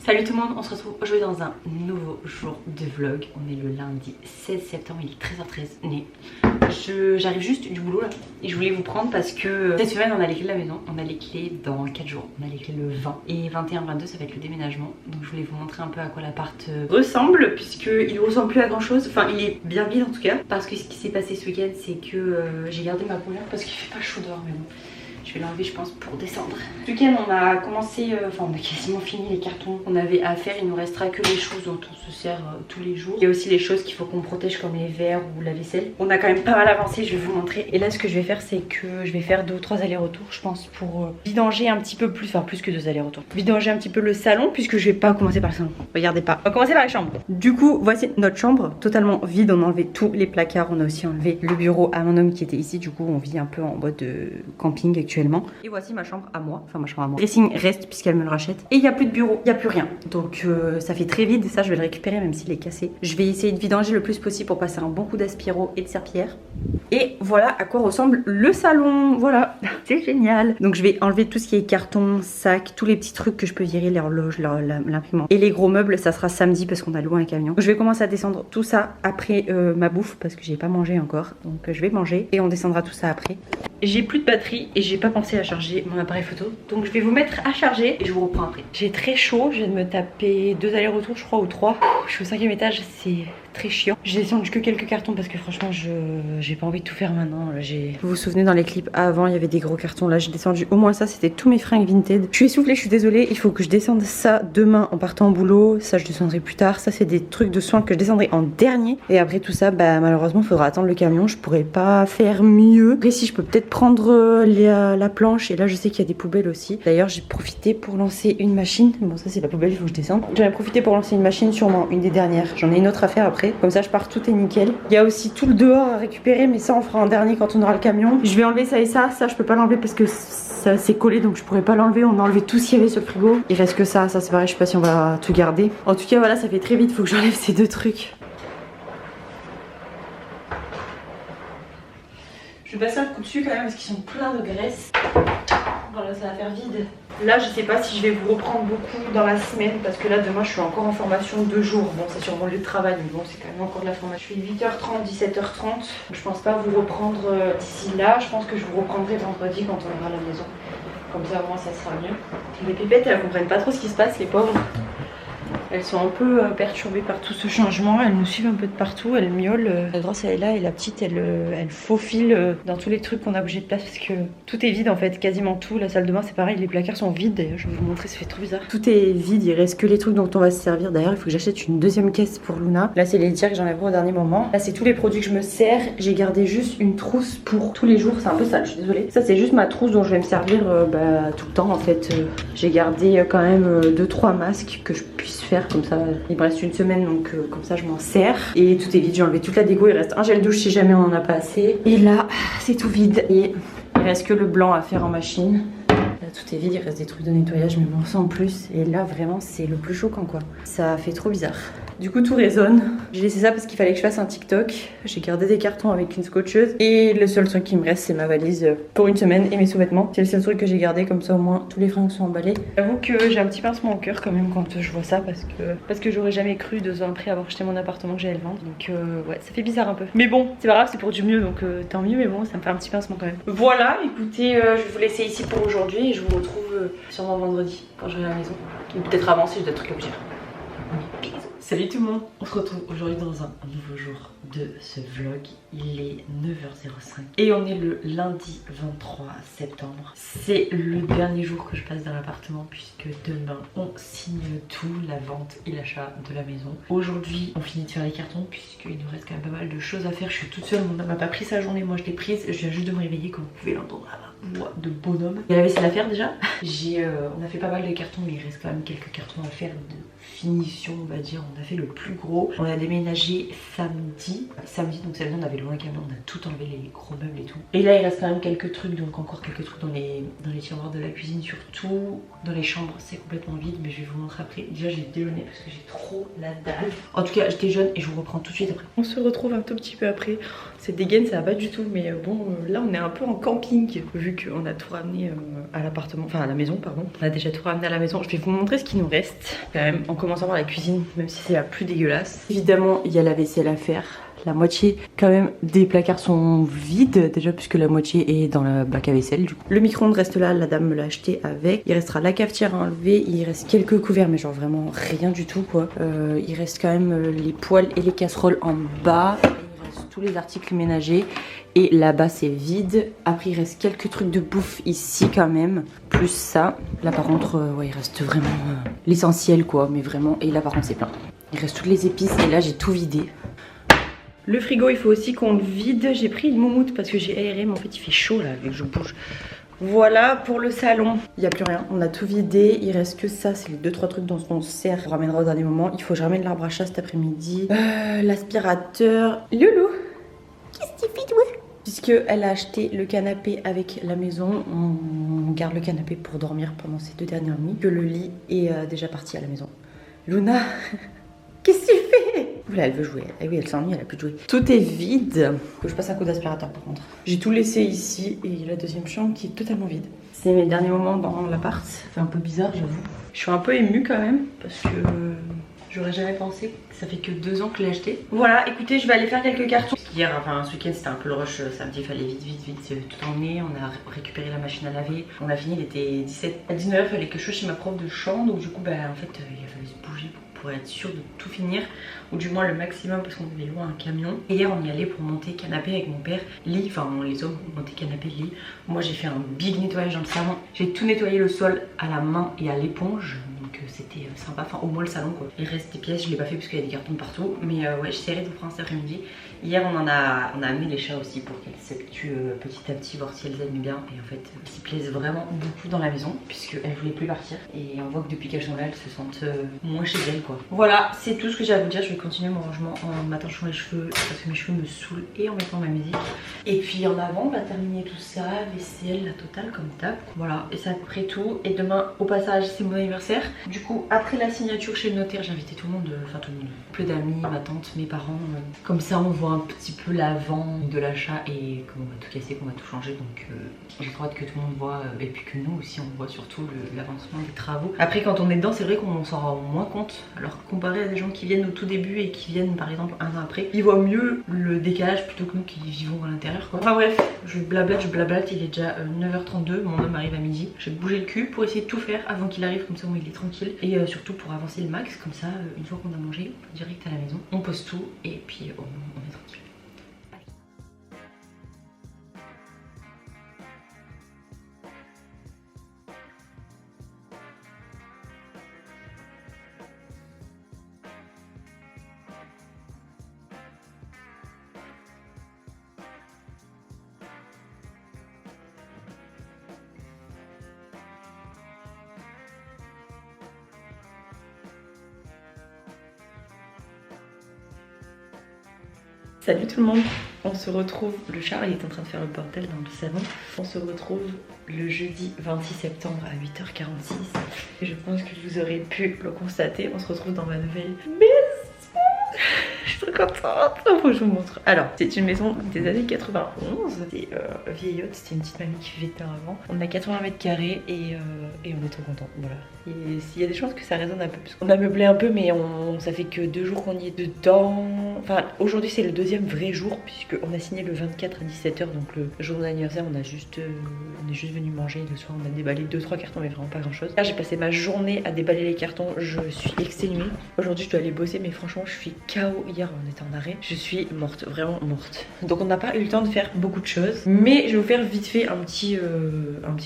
Salut tout le monde, on se retrouve aujourd'hui dans un nouveau jour de vlog. On est le lundi 16 septembre, il est 13h13. J'arrive juste du boulot là et je voulais vous prendre parce que cette semaine on a les clés de la maison. On a les clés dans 4 jours, on a les clés le 20 et 21-22 ça va être le déménagement. Donc je voulais vous montrer un peu à quoi l'appart ressemble, puisqu'il ne ressemble plus à grand chose. Enfin il est bien vide en tout cas, parce que ce qui s'est passé ce week-end c'est que j'ai gardé ma couleur parce qu'il fait pas chaud dehors, mais bon. Je vais l'enlever je pense pour descendre. Ce week-end on a commencé, enfin on a quasiment fini les cartons qu'on avait à faire. Il nous restera que les choses dont on se sert tous les jours. Il y a aussi les choses qu'il faut qu'on protège comme les verres ou la vaisselle. On a quand même pas mal avancé, je vais vous montrer. Et là ce que je vais faire c'est que je vais faire 2 ou 3 allers-retours je pense pour vidanger un petit peu plus, enfin plus que 2 allers-retours. Vidanger un petit peu le salon puisque je vais pas commencer par le salon. Regardez pas. On va commencer par les chambres. Du coup voici notre chambre totalement vide. On a enlevé tous les placards. On a aussi enlevé le bureau à mon homme qui était ici. Du coup on vit un peu en mode camping actuellement. Et voici ma chambre à moi, enfin ma chambre à moi. Le dressing reste puisqu'elle me le rachète. Et il n'y a plus de bureau, il n'y a plus rien. Donc ça fait très vide, ça je vais le récupérer même s'il est cassé. Je vais essayer de vidanger le plus possible pour passer un bon coup d'aspiro et de serpillière. Et voilà à quoi ressemble le salon. Voilà, c'est génial. Donc je vais enlever tout ce qui est carton, sac, tous les petits trucs que je peux virer, l'horloge, l'imprimante. Et les gros meubles, ça sera samedi parce qu'on a loué un camion. Donc je vais commencer à descendre tout ça après ma bouffe parce que j'ai pas mangé encore. Donc je vais manger et on descendra tout ça après. J'ai plus de batterie et j'ai pas pensé à charger mon appareil photo. Donc je vais vous mettre à charger et je vous reprends après. J'ai très chaud, je viens de me taper 2 allers-retours je crois ou 3. Je suis au 5e étage, c'est très chiant. J'ai descendu que quelques cartons parce que franchement j'ai pas envie de tout faire maintenant. Là, vous vous souvenez dans les clips avant il y avait des gros cartons. Là j'ai descendu au moins ça, c'était tous mes fringues vintage. Je suis essoufflée, je suis désolée. Il faut que je descende ça demain en partant au boulot. Ça je descendrai plus tard. Ça c'est des trucs de soins que je descendrai en dernier. Et après tout ça bah malheureusement il faudra attendre le camion. Je pourrais pas faire mieux. Après si je peux peut-être prendre la planche. Et là je sais qu'il y a des poubelles aussi. D'ailleurs j'ai profité pour lancer une machine. Bon ça c'est la poubelle, il faut que je descende. J'en ai profité pour lancer une machine, sûrement une des dernières. J'en ai une autre à faire après. Comme ça je pars, tout est nickel. Il y a aussi tout le dehors à récupérer, mais ça on fera en dernier quand on aura le camion. Je vais enlever ça et ça. Ça je peux pas l'enlever parce que ça s'est collé donc je pourrais pas l'enlever. On a enlevé tout ce qu'il y avait sur le frigo. Il reste que ça c'est pareil, je sais pas si on va tout garder. En tout cas voilà, ça fait très vite, faut que j'enlève ces 2 trucs. Je vais passer un coup dessus quand même parce qu'ils sont pleins de graisse. Voilà, ça va faire vide. Là, je sais pas si je vais vous reprendre beaucoup dans la semaine parce que là, demain, je suis encore en formation 2 jours. Bon, c'est sur mon lieu de travail, mais bon, c'est quand même encore de la formation. Je suis 8h30, 17h30. Je pense pas vous reprendre d'ici là. Je pense que je vous reprendrai vendredi quand on ira à la maison. Comme ça, au moins, ça sera mieux. Les pépettes, elles comprennent pas trop ce qui se passe, les pauvres. Elles sont un peu perturbées par tout ce changement, elles nous suivent un peu de partout, elles miaulent. La grosse elle est là et la petite elle faufile dans tous les trucs qu'on a bougé de place parce que tout est vide en fait, quasiment tout. La salle de bain c'est pareil, les placards sont vides d'ailleurs, je vais vous montrer, ça fait trop bizarre. Tout est vide, il reste que les trucs dont on va se servir. D'ailleurs il faut que j'achète une 2e caisse pour Luna. Là c'est les tiers que j'enlèverai au dernier moment. Là c'est tous les produits que je me sers, j'ai gardé juste une trousse pour tous les jours, c'est un peu sale, je suis désolée. Ça c'est juste ma trousse dont je vais me servir tout le temps en fait. J'ai gardé quand même 2-3 masques que je puisse faire comme ça. Il me reste une semaine donc comme ça je m'en sers. Et tout est vide, j'ai enlevé toute la dégo, il reste un gel douche si jamais on en a pas assez. Et là c'est tout vide et il reste que le blanc à faire en machine. Là tout est vide, il reste des trucs de nettoyage mais bon sans plus. Et là vraiment c'est le plus choquant quoi. Ça fait trop bizarre. Du coup tout résonne. J'ai laissé ça parce qu'il fallait que je fasse un TikTok. J'ai gardé des cartons avec une scotcheuse. Et le seul truc qui me reste c'est ma valise pour une semaine et mes sous-vêtements. C'est le seul truc que j'ai gardé, comme ça au moins tous les fringues sont emballés. J'avoue que j'ai un petit pincement au cœur quand même quand je vois ça parce que j'aurais jamais cru 2 ans après avoir acheté mon appartement que j'allais le vendre. Donc ouais ça fait bizarre un peu. Mais bon c'est pas grave, c'est pour du mieux donc tant mieux, mais bon ça me fait un petit pincement quand même. Voilà écoutez je vais vous laisser ici pour aujourd'hui et je vous retrouve sûrement vendredi quand je reviens à la maison. Ou peut-être avant si j'ai d'autres trucs à vous dire. Bisous. Salut tout le monde, on se retrouve aujourd'hui dans un nouveau jour de ce vlog. Il est 9h05 et on est le lundi 23 septembre. C'est le dernier jour que je passe dans l'appartement puisque demain on signe tout, la vente et l'achat de la maison. Aujourd'hui on finit de faire les cartons puisqu'il nous reste quand même pas mal de choses à faire. Je suis toute seule, mon homme n'a pas pris sa journée, moi je l'ai prise. Je viens juste de me réveiller comme vous pouvez l'entendre à ma voix de bonhomme. Il y a la vaisselle à faire déjà. On a fait pas mal de cartons mais il reste quand même quelques cartons à faire de finition on va dire. On a fait le plus gros. On a déménagé samedi donc samedi on avait loué un camion, on a tout enlevé les gros meubles et tout. Et là il reste quand même quelques trucs, donc encore quelques trucs dans les tiroirs de la cuisine surtout. Dans les chambres c'est complètement vide mais je vais vous montrer après. Déjà j'ai déjeuné parce que j'ai trop la dalle. En tout cas je déjeune et je vous reprends tout de suite après. On se retrouve un tout petit peu après. Cette dégaine ça va pas du tout mais bon là on est un peu en camping vu vu qu'on a tout ramené à l'appartement, enfin à la maison pardon. On a déjà tout ramené à la maison. Je vais vous montrer ce qui nous reste. Quand même, en commençant par la cuisine, même si c'est la plus dégueulasse. Évidemment, il y a la vaisselle à faire. La moitié quand même des placards sont vides déjà puisque la moitié est dans le bac à vaisselle du coup. Le micro-ondes reste là, la dame me l'a acheté avec. Il restera la cafetière à enlever, il reste quelques couverts mais genre vraiment rien du tout quoi. Il reste quand même les poêles et les casseroles en bas. Il reste tous les articles ménagers et là-bas c'est vide. Après il reste quelques trucs de bouffe ici quand même, plus ça. Là par contre ouais, il reste vraiment l'essentiel quoi, mais vraiment, et là par contre c'est plein. Il reste toutes les épices et là j'ai tout vidé. Le frigo, il faut aussi qu'on le vide. J'ai pris une moumoute parce que j'ai aéré, mais en fait il fait chaud là, vu que je bouge. Voilà pour le salon. Il n'y a plus rien, on a tout vidé. Il reste que ça, c'est les 2-3 trucs dont on se sert. On ramènera au dernier moment. Il faut que je ramène l'arbre à chat cet après-midi. L'aspirateur. Loulou, qu'est-ce que tu fais toi? Puisque elle a acheté le canapé avec la maison, on garde le canapé pour dormir pendant ces 2 dernières nuits. Que le lit est déjà parti à la maison. Luna, qu'est-ce que tu fais? Oula, elle veut jouer. Eh oui, elle s'ennuie, elle a plus de jouer. Tout est vide. Faut que je passe un coup d'aspirateur par contre. J'ai tout laissé ici et la deuxième chambre qui est totalement vide. C'est mes derniers moments dans l'appart. Ça fait un peu bizarre, j'avoue. Je suis un peu émue quand même parce que j'aurais jamais pensé. Ça fait que 2 ans que je l'ai acheté. Voilà, écoutez, je vais aller faire quelques cartons. Hier, enfin ce week-end, c'était un peu le rush. Samedi, il fallait vite tout emmener. On a récupéré la machine à laver. On a fini, il était 17 à 19. Il fallait que je sois chez ma prof de chant. Donc du coup, bah, en fait, il a fallu se bouger pour être sûr de tout finir, ou du moins le maximum parce qu'on devait louer un camion. Et hier on y allait pour monter canapé avec mon père, lit, enfin les hommes ont monté canapé, lit. Moi j'ai fait un big nettoyage dans le salon, j'ai tout nettoyé le sol à la main et à l'éponge, donc c'était sympa, enfin au moins le salon quoi. Il reste des pièces, je l'ai pas fait parce qu'il y a des cartons partout, mais ouais, j'essaierai de vous prendre cet après-midi. Hier on a amené les chats aussi pour qu'elles s'habituent petit à petit, voir si elles aiment bien, et en fait elles s'y plaisent vraiment beaucoup dans la maison puisqu'elles voulaient plus partir, et on voit que depuis qu'elles sont là elles se sentent moins chez elles quoi. Voilà, c'est tout ce que j'ai à vous dire. Je vais continuer mon rangement en m'attachant les cheveux parce que mes cheveux me saoulent et en mettant ma musique. Et puis en avant, on va terminer tout ça, vaisselle, la totale comme d'hab. Voilà, et c'est à peu près tout. Et demain, au passage, c'est mon anniversaire. Du coup, après la signature chez le notaire, j'ai invité tout le monde, enfin tout le monde, peu d'amis, ma tante, mes parents. Comme ça, on voit un petit peu l'avant de l'achat et qu'on va tout casser, qu'on va tout changer. Donc j'ai trop hâte que tout le monde voit, et puis que nous aussi, on voit surtout l'avancement des travaux. Après, quand on est dedans, c'est vrai qu'on s'en rend moins compte. Alors comparé à des gens qui viennent au tout début et qui viennent par exemple un an après, ils voient mieux le décalage plutôt que nous qui vivons à l'intérieur quoi. Enfin bref, je blablate, il est déjà 9h32, mon homme arrive à midi. Je vais bouger le cul pour essayer de tout faire avant qu'il arrive, comme ça il est tranquille. Et surtout pour avancer le max, comme ça une fois qu'on a mangé, direct à la maison, on pose tout et puis on est tranquille. Salut tout le monde, on se retrouve, le chat il est en train de faire le bordel dans le salon. On se retrouve le jeudi 26 septembre à 8h46. Et je pense que vous aurez pu le constater, on se retrouve dans ma nouvelle maison. Je suis trop contente, faut que je vous montre. Alors, c'est une maison des années 91, c'est vieillotte, c'était une petite mamie qui vivait dedans avant. On a 80 mètres carrés et on est trop content, voilà. Et s'il y a des chances que ça résonne un peu, parce qu'on a meublé un peu, mais ça fait que 2 jours qu'on y est dedans. Enfin, aujourd'hui c'est le 2e vrai jour, puisqu'on a signé le 24 à 17h, donc le jour de mon anniversaire, on est juste venu manger. Le soir, on a déballé 2-3 cartons, mais vraiment pas grand chose. Là, j'ai passé ma journée à déballer les cartons, je suis exténuée. Aujourd'hui, je dois aller bosser, mais franchement, je suis KO. Hier, on était en arrêt, je suis morte, vraiment morte. Donc, on n'a pas eu le temps de faire beaucoup de choses, mais je vais vous faire vite fait un petit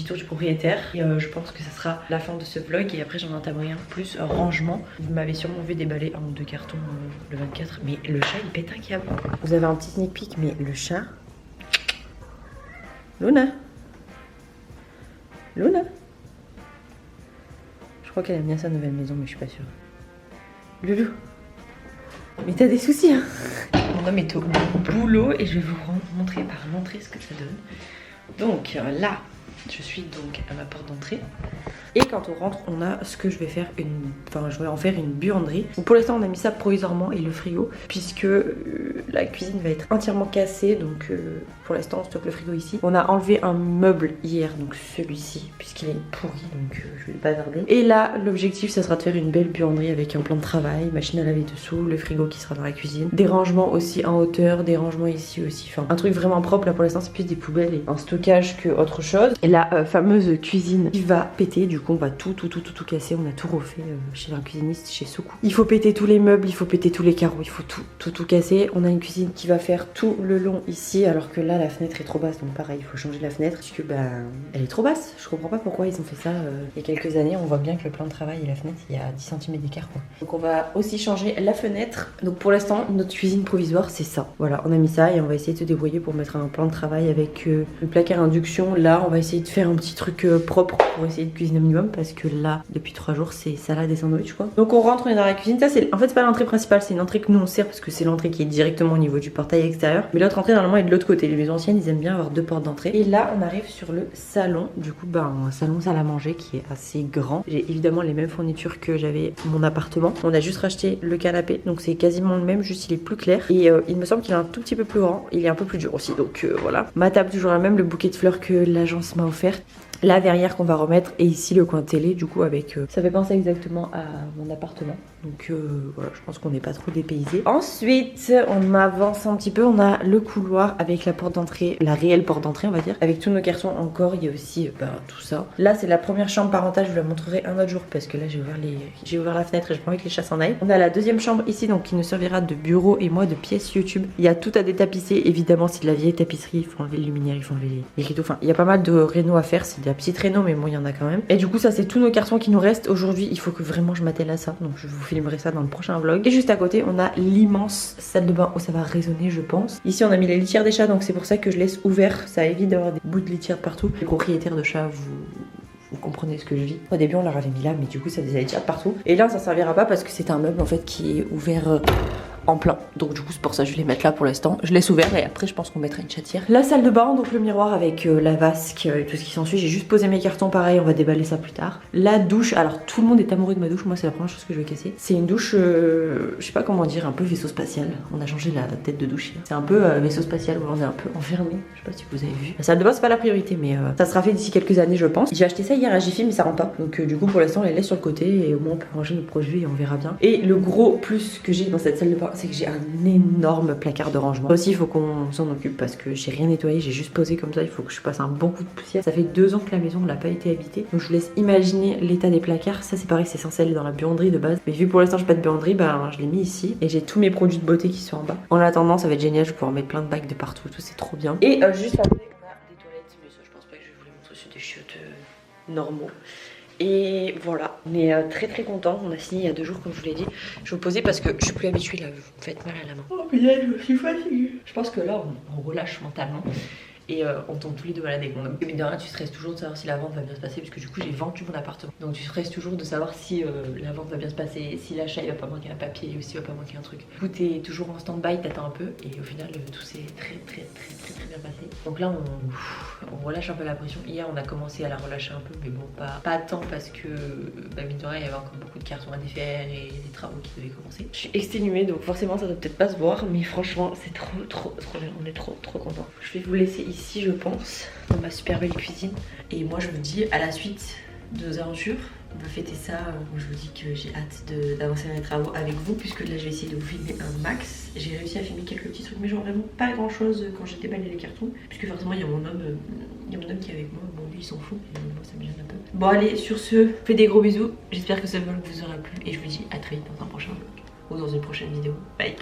tour du propriétaire. Et je pense que ça sera la fin de ce vlog, et après, j'en entamerai un plus rangement. Vous m'avez sûrement vu déballer 1 ou 2 cartons le 24, mais le chat, il pète un câble. Vous avez un petit sneak peek, mais le chat... Luna, je crois qu'elle aime bien sa nouvelle maison, mais je suis pas sûre. Loulou, mais t'as des soucis hein. Mon homme est au boulot et je vais vous montrer par l'entrée ce que ça donne. Donc là, je suis donc à ma porte d'entrée. Et quand on rentre, on a ce que je vais faire je vais en faire une buanderie. Donc pour l'instant on a mis ça provisoirement et le frigo puisque la cuisine va être entièrement cassée, donc pour l'instant on stocke le frigo ici. On a enlevé un meuble hier, donc celui-ci, puisqu'il est pourri, donc je vais le bazarder. Et là l'objectif ça sera de faire une belle buanderie avec un plan de travail, machine à laver dessous, le frigo qui sera dans la cuisine, des rangements aussi en hauteur, des rangements ici aussi, enfin un truc vraiment propre. Là pour l'instant c'est plus des poubelles et un stockage que autre chose. Et la fameuse cuisine qui va péter, du coup on va tout casser, on a tout refait chez un cuisiniste, chez Soukou. Il faut péter tous les meubles, il faut péter tous les carreaux, il faut tout casser. On a une cuisine qui va faire tout le long ici, alors que là la fenêtre est trop basse, donc pareil il faut changer la fenêtre puisque elle est trop basse. Je comprends pas pourquoi ils ont fait ça il y a quelques années. On voit bien que le plan de travail et la fenêtre il y a 10 cm d'écart quoi. Donc on va aussi changer la fenêtre. Donc pour l'instant notre cuisine provisoire c'est ça. Voilà, on a mis ça et on va essayer de se débrouiller pour mettre un plan de travail avec le placard induction. Là on va essayer de faire un petit truc propre pour essayer de cuisiner au minimum parce que là depuis 3 jours c'est salade et sandwich quoi. Donc on rentre, on est dans la cuisine. Ça c'est en fait c'est pas l'entrée principale, c'est une entrée que nous on sert parce que c'est l'entrée qui est directement au niveau du portail extérieur. Mais l'autre entrée normalement est de l'autre côté. Les maisons anciennes ils aiment bien avoir 2 portes d'entrée. Et là on arrive sur le salon. Du coup un salon salle à manger qui est assez grand. J'ai évidemment les mêmes fournitures que j'avais mon appartement. On a juste racheté le canapé, donc c'est quasiment le même, juste il est plus clair. Et il me semble qu'il est un tout petit peu plus grand. Il est un peu plus dur aussi, donc voilà. Ma table toujours la même, le bouquet de fleurs que l'agence m'a offert. La verrière qu'on va remettre et ici le coin télé du coup avec ça fait penser exactement à mon appartement, donc voilà, je pense qu'on n'est pas trop dépaysé. Ensuite on avance un petit peu, on a le couloir avec la porte d'entrée, la réelle porte d'entrée on va dire, avec tous nos cartons encore. Il y a aussi tout ça. Là c'est la première chambre parentale, je vous la montrerai un autre jour parce que là j'ai ouvert la fenêtre et j'ai pas envie que les chats s'en aillent. On a la deuxième chambre ici donc qui nous servira de bureau et moi de pièce YouTube. Il y a tout à détapisser, évidemment c'est de la vieille tapisserie, il faut enlever le luminaire, il faut enlever les rideaux, enfin il y a pas mal de réno à faire, c'est la petite réno mais bon il y en a quand même. Et du coup ça c'est tous nos cartons qui nous restent. Aujourd'hui il faut que vraiment je m'attelle à ça, donc je vous filmerai ça dans le prochain vlog. Et juste à côté on a l'immense salle de bain où ça va résonner je pense. Ici on a mis les litières des chats, donc c'est pour ça que je laisse ouvert, ça évite d'avoir des bouts de litière partout. Les propriétaires de chats vous comprenez ce que je vis. Au début on leur avait mis là mais du coup ça faisait des litières partout. Et là ça servira pas parce que c'est un meuble en fait qui est ouvert en plein, donc du coup c'est pour ça que je vais les mettre là pour l'instant. Je laisse ouvert et après je pense qu'on mettra une chatière. La salle de bain, donc le miroir avec la vasque et tout ce qui s'ensuit. J'ai juste posé mes cartons, pareil on va déballer ça plus tard. La douche, alors tout le monde est amoureux de ma douche, moi c'est la première chose que je vais casser. C'est une douche je sais pas comment dire, un peu vaisseau spatial. On a changé la tête de douche, c'est un peu vaisseau spatial où on est un peu enfermé. Je sais pas si vous avez vu. La salle de bain c'est pas la priorité mais ça sera fait d'ici quelques années je pense. J'ai acheté ça hier à Jiffy mais ça rend pas, donc du coup pour l'instant on les laisse sur le côté et au moins on peut ranger nos produits et on verra bien. Et le gros plus que j'ai dans cette salle de bain c'est que j'ai un énorme placard de rangement. Aussi il faut qu'on s'en occupe parce que j'ai rien nettoyé, j'ai juste posé comme ça. Il faut que je passe un bon coup de poussière. Ça fait 2 ans que la maison n'a pas été habitée, donc je vous laisse imaginer l'état des placards. Ça c'est pareil, c'est censé aller dans la buanderie de base, mais vu pour l'instant j'ai pas de buanderie, je l'ai mis ici et j'ai tous mes produits de beauté qui sont en bas. En attendant ça va être génial, je vais pouvoir mettre plein de bacs de partout, tout c'est trop bien. Et juste après on a des toilettes, mais ça je pense pas que je vais vous les montrer, c'est des chiottes normaux. Et voilà, on est très très content. On a signé il y a 2 jours comme je vous l'ai dit. Je vais vous poser parce que je suis plus habituée là, vous me faites mal à la main. Oh putain, je suis fatiguée. Je pense que là on relâche mentalement. Et on tombe tous les deux malades avec mon homme. Mais de rien, tu stresses toujours de savoir si la vente va bien se passer, parce que du coup j'ai vendu mon appartement. Donc tu stresses toujours de savoir si la vente va bien se passer, si l'achat il va pas manquer un papier ou s'il va pas manquer un truc. Du coup t'es toujours en stand-by, t'attends un peu et au final tout s'est très bien passé. Donc là on relâche un peu la pression. Hier on a commencé à la relâcher un peu, mais bon pas tant parce que mine de rien il y avait encore beaucoup de cartons à défaire et des travaux qui devaient commencer. Je suis exténuée donc forcément ça doit peut-être pas se voir, mais franchement c'est trop bien, on est trop contents. Je vais vous laisser ici je pense, dans ma super belle cuisine. Et moi je vous dis à la suite de nos aventures. On va fêter ça, je vous dis que j'ai hâte d'avancer dans les travaux avec vous, puisque là je vais essayer de vous filmer un max. J'ai réussi à filmer quelques petits trucs, mais genre vraiment pas grand chose quand j'ai déballé les cartons, puisque forcément il y a mon homme qui est avec moi. Bon lui il s'en fout, et moi ça me gêne un peu. Bon allez, sur ce, fais des gros bisous, j'espère que ce vlog vous aura plu et je vous dis à très vite dans un prochain vlog ou dans une prochaine vidéo. Bye.